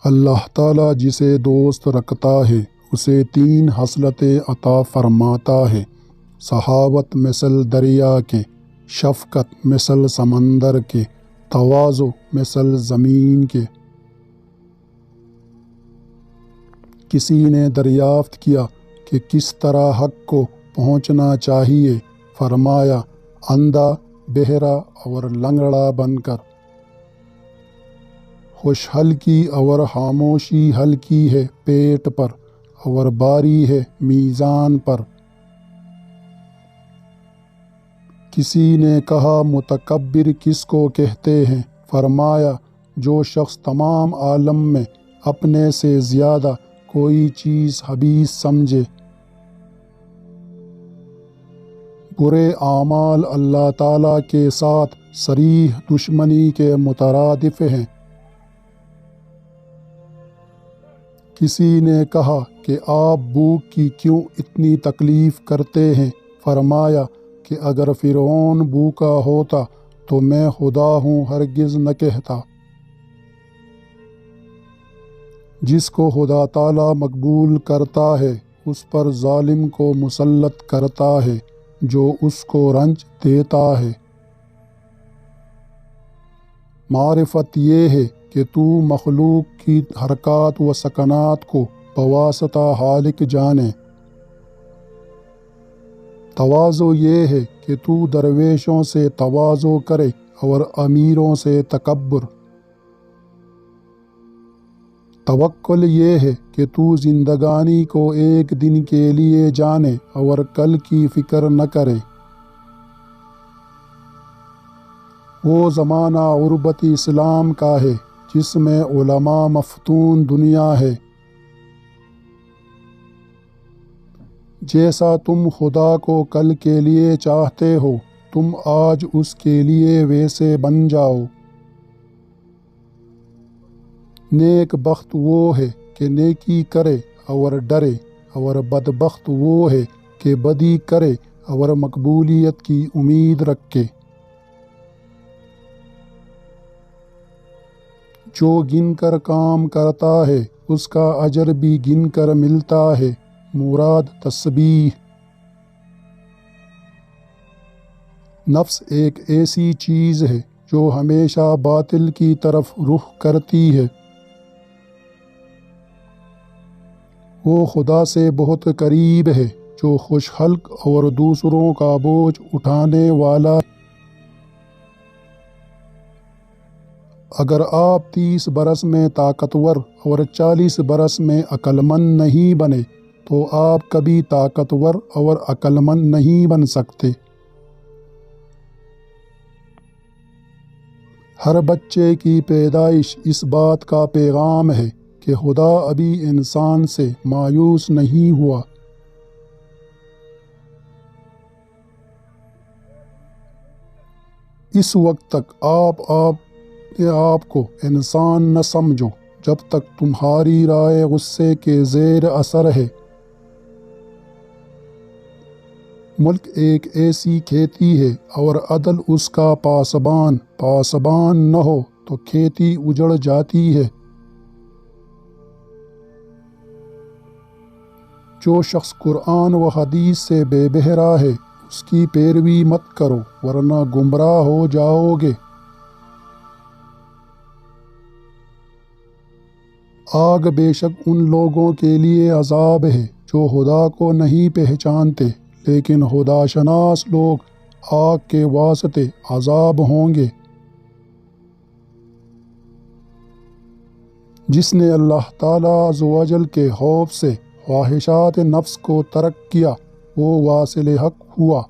اللہ تعالیٰ جسے دوست رکھتا ہے اسے 3 خصلتیں عطا فرماتا ہے: سخاوت مثل دریا کے، شفقت مثل سمندر کے، تواضع مثل زمین کے۔ کسی نے دریافت کیا کہ کس طرح حق کو پہنچنا چاہیے؟ فرمایا، اندھا، بہرا اور لنگڑا بن کر۔ خوش ہلکی اور خاموشی ہلکی ہے پیٹ پر، اور باری ہے میزان پر۔ کسی نے کہا، متکبر کس کو کہتے ہیں؟ فرمایا، جو شخص تمام عالم میں اپنے سے زیادہ کوئی چیز حبیث سمجھے۔ برے اعمال اللہ تعالیٰ کے ساتھ صریح دشمنی کے مترادف ہیں۔ کسی نے کہا کہ آپ بھوک کی کیوں اتنی تکلیف کرتے ہیں؟ فرمایا کہ اگر فرعون بھوکا ہوتا تو میں خدا ہوں ہرگز نہ کہتا۔ جس کو خدا تعالیٰ مقبول کرتا ہے اس پر ظالم کو مسلط کرتا ہے جو اس کو رنج دیتا ہے۔ معرفت یہ ہے کہ تو مخلوق کی حرکات و سکنات کو بواسطہ خالق جانے۔ تواضع یہ ہے کہ تو درویشوں سے تواضع کرے اور امیروں سے تکبر۔ توکل یہ ہے کہ تو زندگانی کو ایک دن کے لیے جانے اور کل کی فکر نہ کرے۔ وہ زمانہ غربت اسلام کا ہے جس میں علماء مفتون دنیا ہے۔ جیسا تم خدا کو کل کے لیے چاہتے ہو تم آج اس کے لیے ویسے بن جاؤ۔ نیک بخت وہ ہے کہ نیکی کرے اور ڈرے، اور بدبخت وہ ہے کہ بدی کرے اور مقبولیت کی امید رکھے۔ جو گن کر کام کرتا ہے اس کا اجر بھی گن کر ملتا ہے۔ مراد تسبیح۔ نفس ایک ایسی چیز ہے جو ہمیشہ باطل کی طرف رخ کرتی ہے۔ وہ خدا سے بہت قریب ہے جو خوش خلق اور دوسروں کا بوجھ اٹھانے والا ہے۔ اگر آپ 30 برس میں طاقتور اور 40 برس میں عقل مند نہیں بنے تو آپ کبھی طاقتور اور عقل مند نہیں بن سکتے۔ ہر بچے کی پیدائش اس بات کا پیغام ہے کہ خدا ابھی انسان سے مایوس نہیں ہوا۔ اس وقت تک آپ اپنے آپ کو انسان نہ سمجھو جب تک تمہاری رائے غصے کے زیر اثر ہے۔ ملک ایک ایسی کھیتی ہے اور عدل اس کا پاسبان۔ پاسبان نہ ہو تو کھیتی اجڑ جاتی ہے۔ جو شخص قرآن و حدیث سے بے بہرا ہے اس کی پیروی مت کرو ورنہ گمراہ ہو جاؤ گے۔ آگ بے شک ان لوگوں کے لیے عذاب ہے جو خدا کو نہیں پہچانتے، لیکن خدا شناس لوگ آگ کے واسطے عذاب ہوں گے۔ جس نے اللہ تعالیٰ عز و جل کے خوف سے خواہشات نفس کو ترک کیا وہ واصل حق ہوا۔